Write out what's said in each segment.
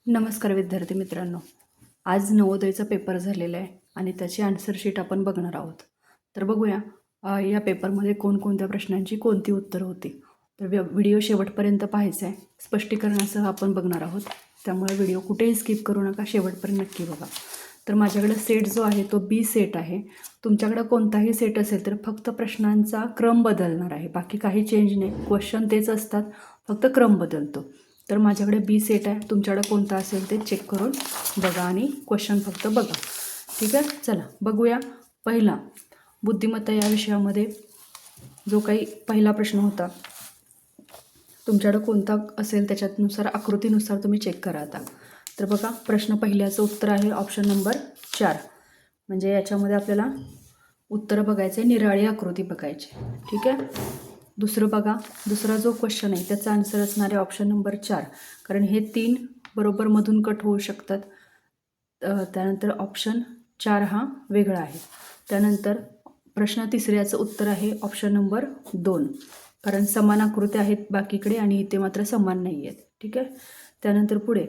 नमस्कार विद्यार्थी मित्रांनो. आज नवोदयचा पेपर झालेला आहे आणि त्याची आन्सर शीट आपण बघणार आहोत. तर बघूया या पेपरमध्ये कोणकोणत्या प्रश्नांची कोणती उत्तरं होती. तर व्हिडिओ शेवटपर्यंत पाहायचा आहे. स्पष्टीकरणासह आपण बघणार आहोत. त्यामुळे व्हिडिओ कुठेही स्किप करू नका, शेवटपर्यंत नक्की बघा. तर माझ्याकडे सेट जो आहे तो बी सेट आहे. तुमच्याकडे कोणताही सेट असेल तर फक्त प्रश्नांचा क्रम बदलणार आहे, बाकी काही चेंज नाही. क्वेश्चन तेच असतात, फक्त क्रम बदलतो. तर माझ्याकडे बी सेट आहे. तुमच्याकडे कोणता असेल ते चेक करून बघा आणि क्वेश्चन फक्त बघा. ठीक आहे, चला बघूया. पहिला बुद्धिमत्ता या विषयामध्ये जो काही पहिला प्रश्न होता, तुमच्याकडे कोणता असेल त्याच्यानुसार आकृतीनुसार तुम्ही चेक करा आता. तर बघा, प्रश्न पहिल्याचं उत्तर आहे ऑप्शन नंबर 4. म्हणजे याच्यामध्ये आपल्याला उत्तरं बघायचे, निराळी आकृती बघायची. ठीक आहे. दुसरं बघा, दुसरा जो क्वेश्चन आहे त्याचा आन्सर असणार आहे ऑप्शन नंबर 4, कारण हे 3 बरोबर मधून कट होऊ शकतात. त्यानंतर ऑप्शन 4 हा वेगळा आहे. त्यानंतर प्रश्न तिसऱ्याचं उत्तर आहे ऑप्शन नंबर 2, कारण समान आकृत्या आहेत बाकीकडे आणि इथे मात्र समान नाही आहेत. ठीक आहे. त्यानंतर पुढे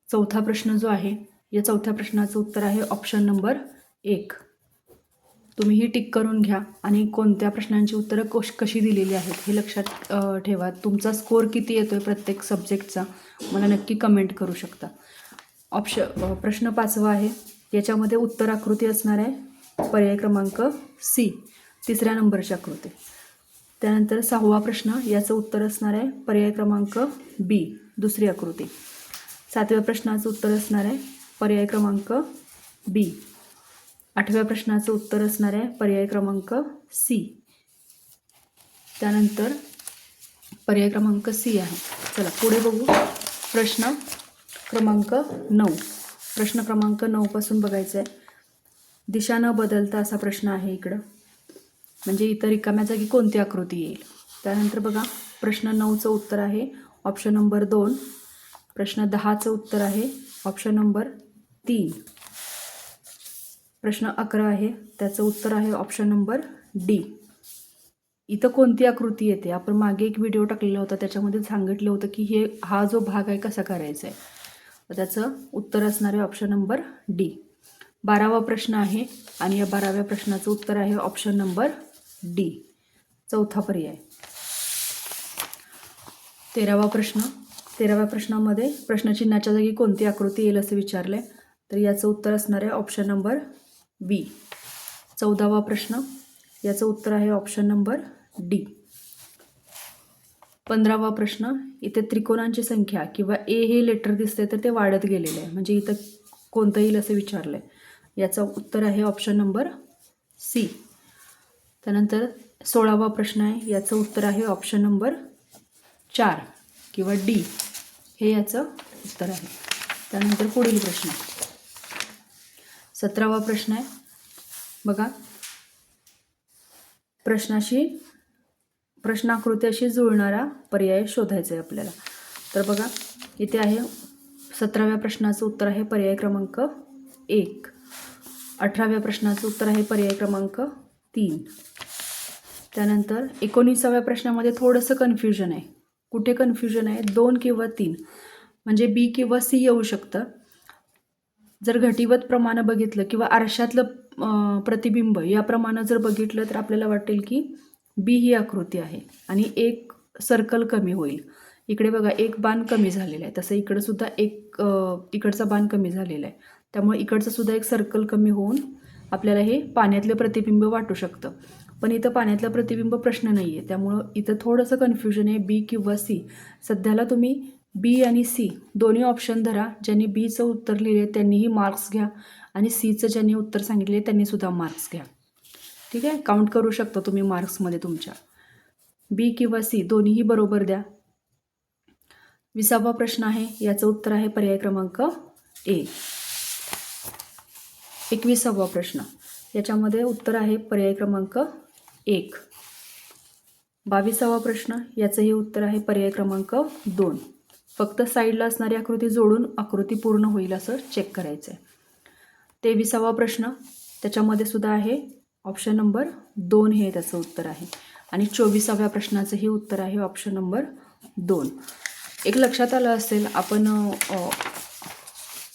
चौथा प्रश्न जो आहे, या चौथ्या प्रश्नाचं उत्तर आहे ऑप्शन नंबर 1. तुम्हीही टिक करून घ्या आणि कोणत्या प्रश्नांची उत्तरं कशी दिलेली आहेत हे लक्षात ठेवा. तुमचा स्कोअर किती येतो आहे प्रत्येक सब्जेक्टचा मला नक्की कमेंट करू शकता. प्रश्न 5वा आहे. याच्यामध्ये उत्तर आकृती असणार आहे पर्याय क्रमांक सी, 3ऱ्या नंबरची आकृती. त्यानंतर 6वा प्रश्न, याचं उत्तर असणार आहे पर्याय क्रमांक बी, 2री आकृती. 7व्या प्रश्नाचं उत्तर असणार आहे पर्याय क्रमांक बी. 8व्या प्रश्नाचं उत्तर असणार आहे पर्याय क्रमांक सी. त्यानंतर पर्याय क्रमांक सी आहे. चला पुढे बघू. प्रश्न क्रमांक 9. प्रश्न क्रमांक 9 पासून बघायचं आहे. दिशा न बदलता असा प्रश्न आहे इकडं, म्हणजे इतर रिकाम्या जागी कोणती आकृती येईल. त्यानंतर बघा, प्रश्न 9चं उत्तर आहे ऑप्शन नंबर 2. प्रश्न 10चं उत्तर आहे ऑप्शन नंबर 3. प्रश्न 11 आहे, त्याचं उत्तर आहे ऑप्शन नंबर डी. इथं कोणती आकृती येते, आपण मागे एक व्हिडिओ टाकलेला होता त्याच्यामध्ये सांगितलं होतं की हा जो भाग आहे कसा करायचा आहे. तर त्याचं उत्तर असणार आहे ऑप्शन नंबर डी. 12वा प्रश्न आहे आणि या 12व्या प्रश्नाचं उत्तर आहे ऑप्शन नंबर डी, चौथा पर्याय. 13वा प्रश्न. 13व्या प्रश्नामध्ये प्रश्नचिन्हाच्या जागी कोणती आकृती येईल असं विचारलं आहे, तर याचं उत्तर असणार आहे ऑप्शन नंबर बी. 14वा प्रश्न, याचं उत्तर आहे ऑप्शन नंबर डी. 15वा प्रश्न, इथे त्रिकोणांची संख्या किंवा ए हे लेटर दिसते तर ते वाढत गेलेलं आहे, म्हणजे इथं कोणतं येईल असं विचारलं आहे. याचं उत्तर आहे ऑप्शन नंबर सी. त्यानंतर 16वा प्रश्न आहे, याचं उत्तर आहे ऑप्शन नंबर 4 किंवा डी, हे याचं उत्तर आहे. त्यानंतर पुढील प्रश्न 17वा प्रश्न आहे. बघा, प्रश्नाकृत्याशी जुळणारा पर्याय शोधायचा आहे आपल्याला. तर बघा, इथे आहे 17व्या प्रश्नाचं उत्तर आहे पर्याय क्रमांक 1. 18व्या प्रश्नाचं उत्तर आहे पर्याय क्रमांक 3. त्यानंतर 19व्या प्रश्नामध्ये थोडंसं कन्फ्युजन आहे. कुठे कन्फ्युजन आहे, 2 किंवा 3, म्हणजे बी किंवा सी येऊ शकतं. जर घटीवत प्रमाण बघितलं किंवा आरशातलं प्रतिबिंब याप्रमाणे जर बघितलं तर आपल्याला वाटेल की बी ही आकृती आहे आणि एक सर्कल कमी होईल. इकडे बघा, एक बाण कमी झालेला आहे, तसं इकडं सुद्धा इकडचा बाण कमी झालेला आहे, त्यामुळे इकडचं सुद्धा एक सर्कल कमी होऊन आपल्याला हे पाण्यातलं प्रतिबिंब वाटू शकतं. पण इथं पाण्यातलं प्रतिबिंब प्रश्न नाही आहे, त्यामुळं इथं थोडंसं कन्फ्युजन आहे बी किंवा सी. सध्याला तुम्ही बी आणि सी दोन्ही ऑप्शन धरा. ज्यांनी बीचं उत्तर लिहिले त्यांनीही मार्क्स घ्या आणि सीचं ज्यांनी उत्तर सांगितले त्यांनीसुद्धा मार्क्स घ्या. ठीक आहे, काउंट करू शकता तुम्ही मार्क्समध्ये तुमच्या. बी किंवा सी दोन्हीही बरोबर द्या. 20वा प्रश्न आहे, याचं उत्तर आहे पर्याय क्रमांक ए. 21वा प्रश्न, याच्यामध्ये उत्तर आहे पर्याय क्रमांक 1. 22वा प्रश्न, याचंही उत्तर आहे पर्याय क्रमांक 2. फक्त साईडला असणारी आकृती जोडून आकृती पूर्ण होईल असं चेक करायचं आहे. 23वा प्रश्न, त्याच्यामध्ये सुद्धा आहे ऑप्शन नंबर 2 हे त्याचं उत्तर आहे. आणि 24व्या प्रश्नाचंही उत्तर आहे ऑप्शन नंबर 2. एक लक्षात आलं असेल, आपण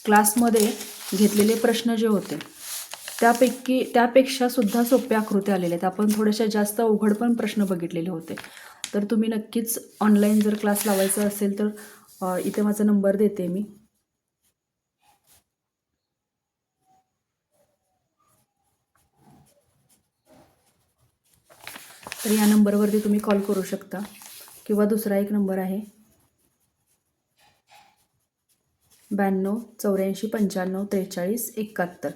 क्लासमध्ये घेतलेले प्रश्न जे होते त्यापेक्षा सुद्धा सोप्या आकृत्या आलेल्या आहेत. आपण थोड्याशा जास्त अवघड पण प्रश्न बघितलेले होते. तर तुम्ही नक्कीच ऑनलाईन जर क्लास लावायचा असेल तर इथे माझा नंबर देते मी. तर या नंबरवरती तुम्ही कॉल करू शकता किंवा दुसरा एक नंबर आहे 92 84 95 43 71.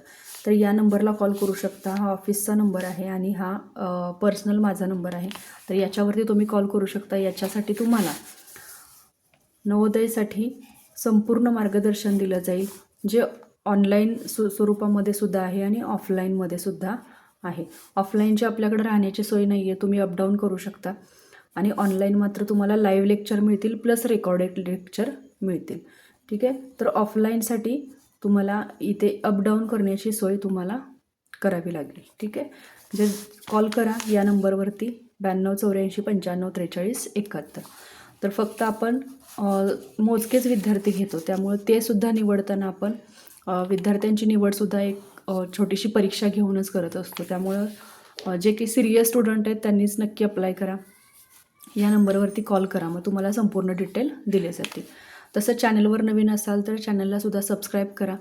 तर या नंबरला कॉल करू शकता. हा ऑफिसचा नंबर आहे आणि हा पर्सनल माझा नंबर आहे. तर याच्यावरती तुम्ही कॉल करू शकता. याच्यासाठी तुम्हाला नवोदयसाठी संपूर्ण मार्गदर्शन दिलं जाईल, जे ऑनलाईन स्वरूपामध्ये सुद्धा आहे आणि ऑफलाईनमध्ये सुद्धा आहे. ऑफलाईनची आपल्याकडे राहण्याची सोय नाही आहे, तुम्ही अपडाऊन करू शकता. आणि ऑनलाईन मात्र तुम्हाला लाईव्ह लेक्चर मिळतील प्लस रेकॉर्डेड लेक्चर मिळतील. ठीक आहे. तर ऑफलाईनसाठी तुम्हाला इथे अपडाऊन करण्याची सोय तुम्हाला करावी लागेल. ठीक आहे. जे कॉल करा या नंबरवरती 92 84 95 43 71. तर फक्त आपण मोजकेच विद्यार्थी घेतो, त्यामुळे ते सुद्धा निवडताना आपण विद्यार्थ्यांची निवडसुद्धा एक छोटीशी परीक्षा घेऊनच करत असतो. त्यामुळं जे की सिरियस स्टुडंट आहेत त्यांनीच नक्की अप्लाय करा. या नंबरवरती कॉल करा, मग तुम्हाला संपूर्ण डिटेल दिले जातील. तसं चॅनलवर नवीन असाल तर चॅनललासुद्धा सबस्क्राईब करा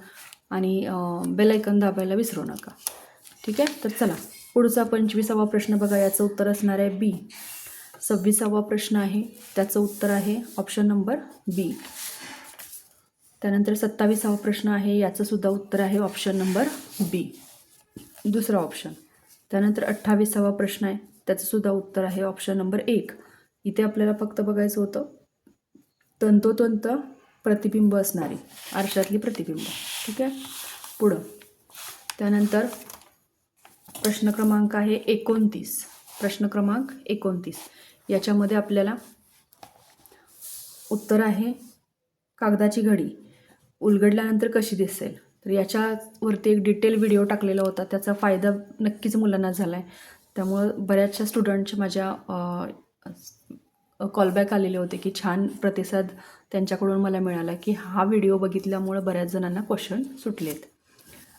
आणि बेल आयकॉन दाबायला विसरू नका. ठीक आहे. तर चला पुढचा 25वा प्रश्न बघा. याचं उत्तर असणार आहे बी. 26वा प्रश्न आहे, त्याचं उत्तर आहे ऑप्शन नंबर बी. त्यानंतर 27वा प्रश्न आहे, याचंसुद्धा उत्तर आहे ऑप्शन नंबर बी, दुसरा ऑप्शन. त्यानंतर 28वा प्रश्न आहे, त्याचंसुद्धा उत्तर आहे ऑप्शन नंबर 1. इथे आपल्याला फक्त बघायचं होतं तंतोतंत प्रतिबिंब असणारी आरशातली प्रतिबिंब. ठीक आहे. पुढं त्यानंतर प्रश्न क्रमांक आहे 29. प्रश्न क्रमांक 29 याच्यामध्ये आपल्याला उत्तर आहे कागदाची घडी उलगडल्यानंतर कशी दिसेल. तर याच्यावरती एक डिटेल व्हिडिओ टाकलेला होता, त्याचा फायदा नक्कीच मुलांना झाला आहे. त्यामुळं बऱ्याचशा स्टुडंटचे माझ्या कॉलबॅक आलेले होते की छान प्रतिसाद त्यांच्याकडून मला मिळाला की हा व्हिडिओ बघितल्यामुळं बऱ्याच जणांना क्वेश्चन सुटलेत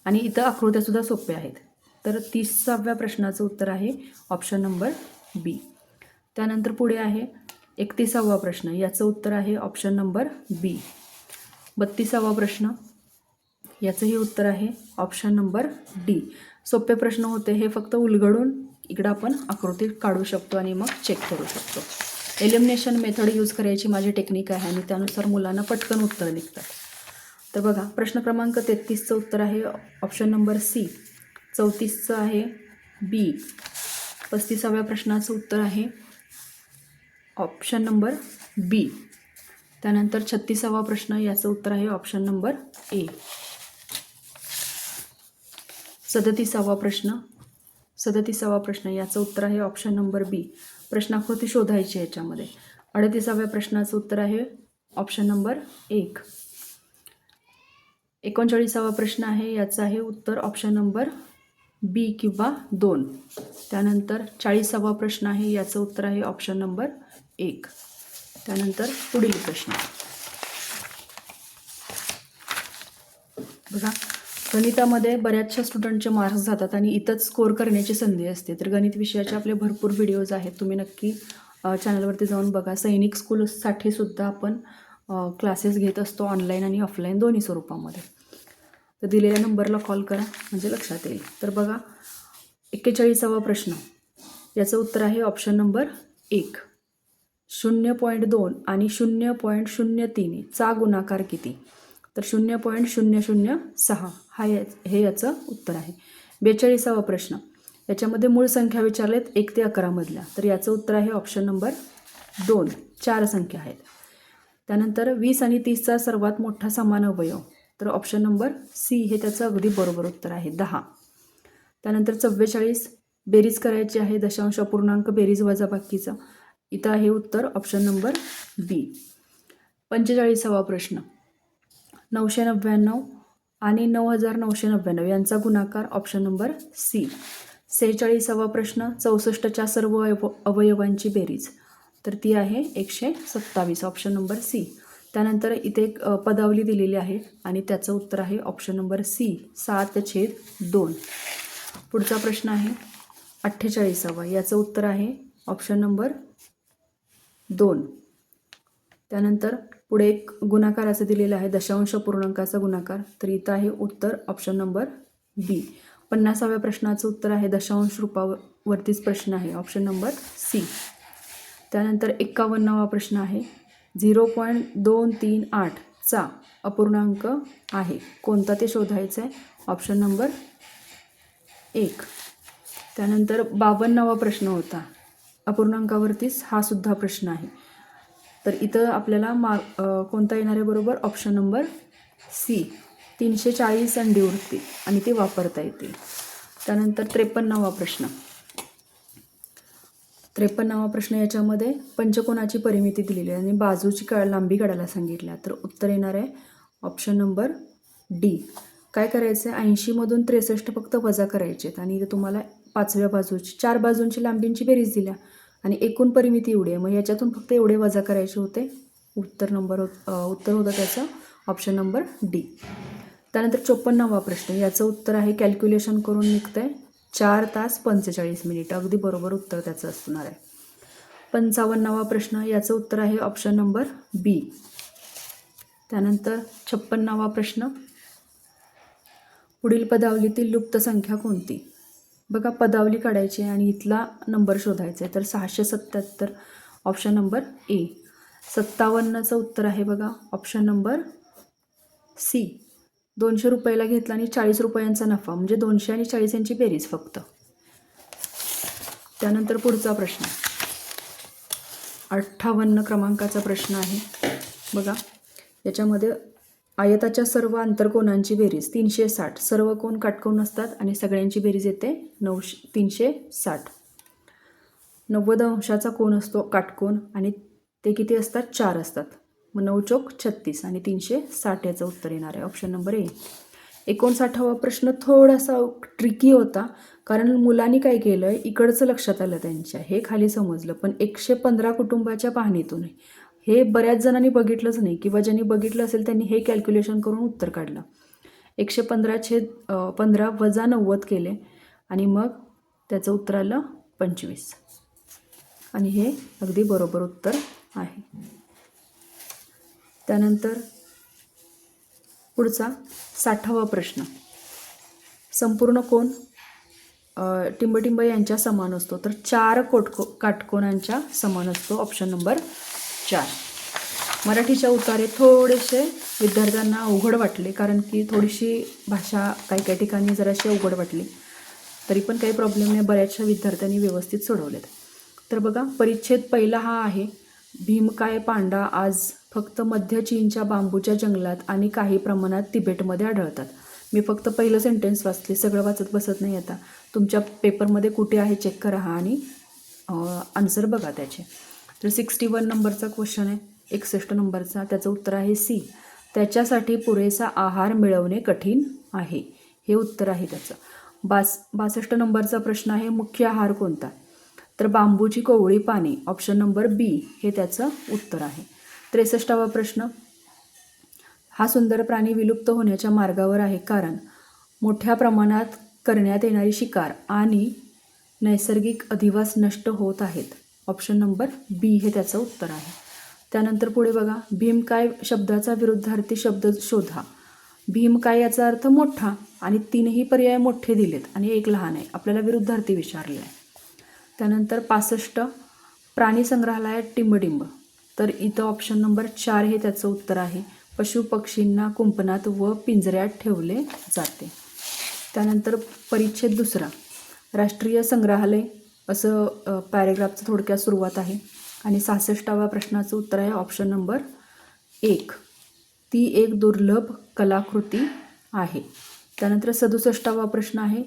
आणि इथं आकृत्यासुद्धा सोप्या आहेत. तर 30व्या प्रश्नाचं उत्तर आहे ऑप्शन नंबर बी. त्यानंतर पुढे आहे 31वा प्रश्न, याचं उत्तर आहे ऑप्शन नंबर बी. 32वा प्रश्न, याचंही उत्तर आहे ऑप्शन नंबर डी. सोपे प्रश्न होते हे, फक्त उलगडून इकडं आपण आकृती काढू शकतो आणि मग चेक करू शकतो. एलिमिनेशन मेथड यूज करायची माझी टेक्निक आहे आणि त्यानुसार मुलांना पटकन उत्तर निघतात. तर बघा प्रश्न क्रमांक 33चं उत्तर आहे ऑप्शन नंबर सी. 34चं आहे बी. 35व्या प्रश्नाचं उत्तर आहे ऑप्शन नंबर बी. त्यानंतर 36वा प्रश्न, याचं उत्तर आहे ऑप्शन नंबर ए. 37वा प्रश्न, याचं उत्तर आहे ऑप्शन नंबर बी. प्रश्नाकृती शोधायची याच्यामध्ये. 38व्या प्रश्नाचं उत्तर आहे ऑप्शन नंबर 1. 39वा प्रश्न आहे, याचं आहे उत्तर ऑप्शन नंबर बी किंवा 2. त्यानंतर 40वा प्रश्न आहे, याचं उत्तर आहे ऑप्शन नंबर 1. त्यानंतर पुढील प्रश्न बघा. गणितामध्ये बऱ्याचशा स्टुडंटचे मार्क्स जातात आणि इथंच स्कोअर करण्याची संधी असते. तर गणित विषयाचे आपले भरपूर व्हिडिओज आहेत, तुम्ही नक्की चॅनलवरती जाऊन बघा. सैनिक स्कूलसाठी सुद्धा आपण क्लासेस घेत असतो, ऑनलाईन आणि ऑफलाईन दोन्ही स्वरूपामध्ये. तर दिलेल्या नंबरला कॉल करा म्हणजे लक्षात येईल. तर बघा 41वा प्रश्न, याचं उत्तर आहे ऑप्शन नंबर 1. 0.2 आणि 0.03 चा गुणाकार किती? तर 0.006 हे याचं उत्तर आहे. 42वा प्रश्न, याच्यामध्ये मूळ संख्या विचारलेत 1 ते 11 मधल्या. तर याचं उत्तर आहे ऑप्शन नंबर 2. 4 संख्या आहेत. त्यानंतर 20 आणि 30चा सर्वात मोठा समान अवयव. तर ऑप्शन नंबर सी हे त्याचं अगदी बरोबर उत्तर आहे, 10. त्यानंतर 44 बेरीज करायची आहे, दशांश अपूर्णांक बेरीज वजाबाकीचा. इथं आहे उत्तर ऑप्शन नंबर बी. 45वा प्रश्न, 999 आणि 9999 यांचा गुणाकार. Option number C. 46वा प्रश्न, 64च्या सर्व अवयवांची बेरीज. तर ती आहे 127. Option number C. त्यानंतर इथे एक पदावली दिलेली आहे आणि त्याचं उत्तर आहे ऑप्शन नंबर सी 7/2. पुढचा प्रश्न आहे 48वा. याचं उत्तर आहे ऑप्शन नंबर 2. त्यानंतर पुढे एक गुणाकाराचं दिलेलं आहे, दशांश पूर्णांकाचा गुणाकार. तर इथं आहे उत्तर ऑप्शन नंबर बी. 50व्या प्रश्नाचं उत्तर आहे दशांश रूपावरतीच प्रश्न आहे, ऑप्शन नंबर सी. त्यानंतर 51वा प्रश्न आहे 0.238चा अपूर्णांक आहे कोणता ते शोधायचं आहे, ऑप्शन नंबर 1. त्यानंतर 52वा प्रश्न होता अपूर्णांकावरतीच, हा सुद्धा प्रश्न आहे. तर इथं आपल्याला कोणता येणार आहे बरोबर, ऑप्शन नंबर सी 340 अंडी उरतील आणि ते वापरता येतील. त्यानंतर 53वा प्रश्न. 53वा प्रश्न याच्यामध्ये पंचकोनाची परिमिती दिलेली आहे आणि बाजूची लांबी काढायला सांगितल्या. तर उत्तर येणार आहे ऑप्शन नंबर डी. काय करायचं आहे, 80मधून 63 फक्त वजा करायचे आहेत आणि इथे तुम्हाला 5व्या बाजूची 4 बाजूंची लांबींची बेरीज दिल्या आणि एकूण परिमिती एवढी आहे, मग याच्यातून फक्त एवढे वजा करायचे होते. उत्तर होतं त्याचं ऑप्शन नंबर डी. त्यानंतर 54वा प्रश्न. याचं उत्तर आहे कॅल्क्युलेशन करून निघतं आहे 4 तास 45 मिनिटं. अगदी बरोबर उत्तर त्याचं असणार आहे. 55वा प्रश्न. याचं उत्तर आहे ऑप्शन नंबर बी. त्यानंतर 56वा प्रश्न. पुढील पदावलीतील लुप्त संख्या कोणती. बघा, पदावली काढायची आणि इथला नंबर शोधायचा आहे. तर 677 ऑप्शन नंबर ए. 57चं उत्तर आहे बघा ऑप्शन नंबर सी. 200 रुपयाला घेतला आणि 40 रुपयांचा नफा, म्हणजे 200 आणि 40 यांची बेरीज फक्त. त्यानंतर पुढचा प्रश्न 58 क्रमांकाचा प्रश्न आहे बघा. याच्यामध्ये आयताच्या सर्व आंतरकोनांची बेरीज 360. सर्व कोण काटकोन असतात आणि सगळ्यांची बेरीज येते 360. 90 अंशाचा कोन असतो काटकोन आणि ते किती असतात, 4 असतात. मग 9 चोक 36 आणि 360 याचं उत्तर येणार आहे ऑप्शन नंबर ए. 59वा प्रश्न थोडासा ट्रिकी होता, कारण मुलांनी काय केलं, इकडचं लक्षात आलं त्यांच्या, हे खाली समजलं, पण 115 कुटुंबाच्या पाहणीतून हे बऱ्याच जणांनी बघितलंच नाही, किंवा ज्यांनी बघितलं असेल त्यांनी हे कॅल्क्युलेशन करून उत्तर काढलं. 115/15 वजा 90 केले आणि मग त्याचं उत्तर आलं 25 आणि हे अगदी बरोबर उत्तर आहे. त्यानंतर पुढचा 60वा प्रश्न. संपूर्ण कोन टिंबटिंब यांच्या समान असतो, तर 4 काटकोनांच्या समान असतो, ऑप्शन नंबर 4. मराठीच्या उतारे थोडेसे विद्यार्थ्यांना अवघड वाटले, कारण की थोडीशी भाषा काही ठिकाणी जराशी अवघड वाटली, तरी पण काही प्रॉब्लेम नाही, बऱ्याचशा विद्यार्थ्यांनी व्यवस्थित सोडवलेत. तर बघा, परिच्छेद पहिला हा आहे भीमकाय पांडा आज फक्त मध्य चीनच्या बांबूच्या जंगलात आणि काही प्रमाणात तिबेटमध्ये आढळतात. मी फक्त पहिलं सेंटेन्स वाचले, सगळं वाचत बसत नाही. आता तुमच्या पेपरमध्ये कुठे आहे चेक करा आणि आन्सर बघा त्याचे. तर 61 नंबरचा क्वेश्चन आहे, 61 नंबरचा, त्याचं उत्तर आहे सी. त्याच्यासाठी पुरेसा आहार मिळवणे कठीण आहे, हे उत्तर आहे त्याचं. 62 नंबरचा प्रश्न आहे मुख्य आहार कोणता, तर बांबूची कोवळी पाने, ऑप्शन नंबर बी हे त्याचं उत्तर आहे. 63वा प्रश्न. हा सुंदर प्राणी विलुप्त होण्याच्या मार्गावर आहे कारण मोठ्या प्रमाणात करण्यात येणारी शिकार आणि नैसर्गिक अधिवास नष्ट होत आहेत, ऑप्शन नंबर बी हे त्याचं उत्तर आहे. त्यानंतर पुढे बघा, भीमकाय शब्दाचा विरुद्धार्थी शब्द शोधा. भीमकाय याचा अर्थ मोठा आणि 3ही पर्याय मोठे दिलेत आणि एक लहान आहे, आपल्याला विरुद्धार्थी विचारले आहे. त्यानंतर 65 प्राणी संग्रहालयात टिंबटिंब, तर इथं ऑप्शन नंबर 4 हे त्याचं उत्तर आहे. पशुपक्षींना कुंपणात व पिंजऱ्यात ठेवले जाते. त्यानंतर परिच्छेद दुसरा राष्ट्रीय संग्रहालय असं पॅरेग्राफचं थोडक्यात सुरुवात आहे आणि 66व्या प्रश्नाचं उत्तर आहे ऑप्शन नंबर 1. ती एक दुर्लभ कलाकृती आहे. त्यानंतर 67वा प्रश्न आहे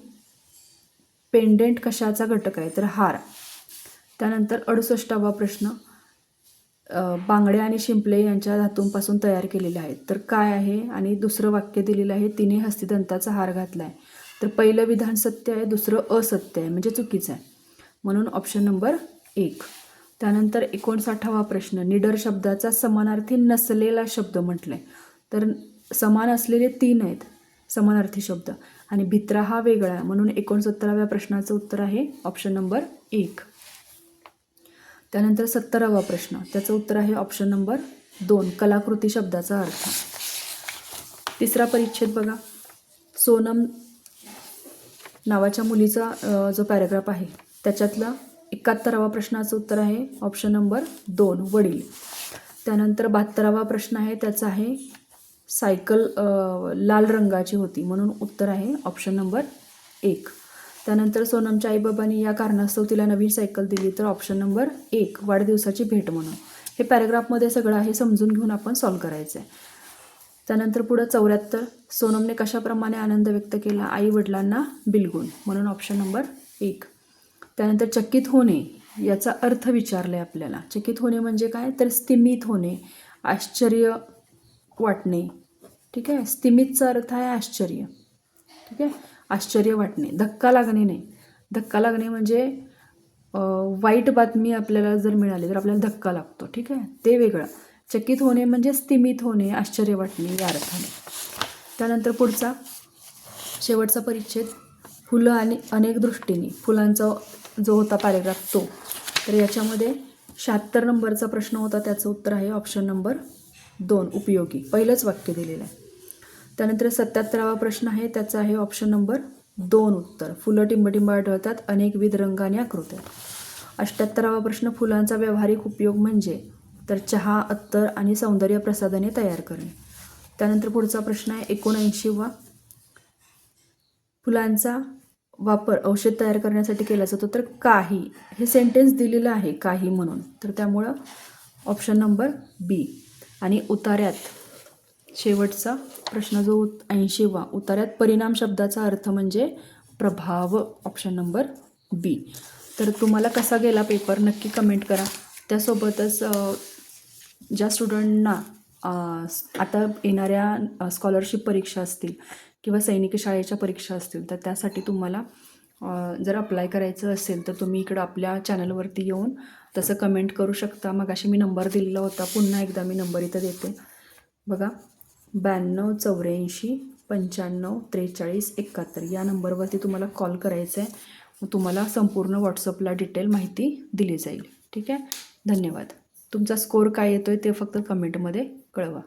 पेंडेंट कशाचा घटक आहे, तर हार. त्यानंतर 68वा प्रश्न बांगड्या आणि शिंपले यांच्या धातूंपासून तयार केलेले आहेत, तर काय आहे, आणि दुसरं वाक्य दिलेलं आहे तिने हस्तिदंताचा हार घातला आहे, तर पहिलं विधान सत्य आहे, दुसरं असत्य आहे म्हणजे चुकीचं आहे, म्हणून ऑप्शन नंबर 1. त्यानंतर 59वा प्रश्न, निडर शब्दाचा समानार्थी नसलेला शब्द म्हटलं आहे. तर समान असलेले 3 आहेत समानार्थी शब्द आणि भित्रा हा वेगळा आहे, म्हणून 69व्या प्रश्नाचं उत्तर आहे ऑप्शन नंबर 1. त्यानंतर 70वा प्रश्न, त्याचं उत्तर आहे ऑप्शन नंबर 2, कलाकृती शब्दाचा अर्थ. तिसरा परिच्छेद बघा, सोनम नावाच्या मुलीचा जो पॅराग्राफ आहे त्याच्यातला 71वा प्रश्नाचं उत्तर आहे ऑप्शन नंबर 2, वडील. त्यानंतर 72वा प्रश्न आहे, त्याचा आहे सायकल लाल रंगाची होती, म्हणून उत्तर आहे ऑप्शन नंबर 1. त्यानंतर सोनमच्या आईबाबांनी या कारणास्तव तिला नवीन सायकल दिली, तर ऑप्शन नंबर 1, वाढदिवसाची भेट म्हणून. हे पॅराग्राफमध्ये सगळं आहे, समजून घेऊन आपण सॉल्व करायचं आहे. त्यानंतर पुढं 74, सोनमने कशाप्रमाणे आनंद व्यक्त केला, आई वडिलांना बिलगून, म्हणून ऑप्शन नंबर 1. त्यानंतर चकित होणे याचा अर्थ विचारला आहे आपल्याला. चकित होणे म्हणजे काय, तर स्तिमित होणे, आश्चर्य वाटणे. ठीक आहे, स्तिमितचा अर्थ आहे आश्चर्य. ठीक आहे, आश्चर्य वाटणे, धक्का लागणे नाही. धक्का लागणे म्हणजे वाईट बातमी आपल्याला जर मिळाली तर आपल्याला धक्का लागतो. ठीक आहे, ते वेगळं. चकित होणे म्हणजे स्तिमित होणे, आश्चर्य वाटणे या अर्थाने. त्यानंतर पुढचा शेवटचा परिच्छेद, फुलं आणि अनेक दृष्टीने, फुलांचा जो होता पॅरेग्राफ तो. तर याच्यामध्ये 76 नंबरचा प्रश्न होता, त्याचं उत्तर आहे ऑप्शन नंबर 2, उपयोगी. पहिलंच वाक्य दिलेलं आहे. त्यानंतर 77वा प्रश्न आहे, त्याचा आहे ऑप्शन नंबर 2 उत्तर, फुलं टिंबटिंब आढळतात अनेकविध रंग आणि आकृत्या. 78वा प्रश्न, फुलांचा व्यावहारिक उपयोग म्हणजे, तर चहा, अत्तर आणि सौंदर्य प्रसाधने तयार करणे. त्यानंतर पुढचा प्रश्न आहे 79वा, फुलांचा वापर औषध तयार करण्यासाठी केला जातो, तर काही. हे सेंटेन्स दिलेलं आहे काही म्हणून, तर त्यामुळं ऑप्शन नंबर बी. आणि उतार्यात शेवटचा प्रश्न जो 80वा, उतार्यात परिणाम शब्दाचा अर्थ म्हणजे प्रभाव, ऑप्शन नंबर बी. तर तुम्हाला कसा गेला पेपर नक्की कमेंट करा. त्यासोबतच ज्या स्टुडंटना आता येणाऱ्या स्कॉलरशिप परीक्षा असतील किंवा सैनिक शाळेच्या परीक्षा असतील, तर त्यासाठी तुम्हाला जर अप्लाय करायचं असेल तर तुम्ही इकडं आपल्या चॅनलवरती येऊन तसं कमेंट करू शकता. मगाशी मी नंबर दिलेला होता, पुन्हा एकदा मी नंबर इथं देते बघा, 92 84 95 43 71 या नंबरवरती तुम्हाला कॉल करायचा आहे. मग तुम्हाला संपूर्ण व्हॉट्सअपला डिटेल माहिती दिली जाईल. ठीक आहे, धन्यवाद. तुमचा स्कोर काय येतो आहे ते फक्त कमेंटमध्ये कळवा.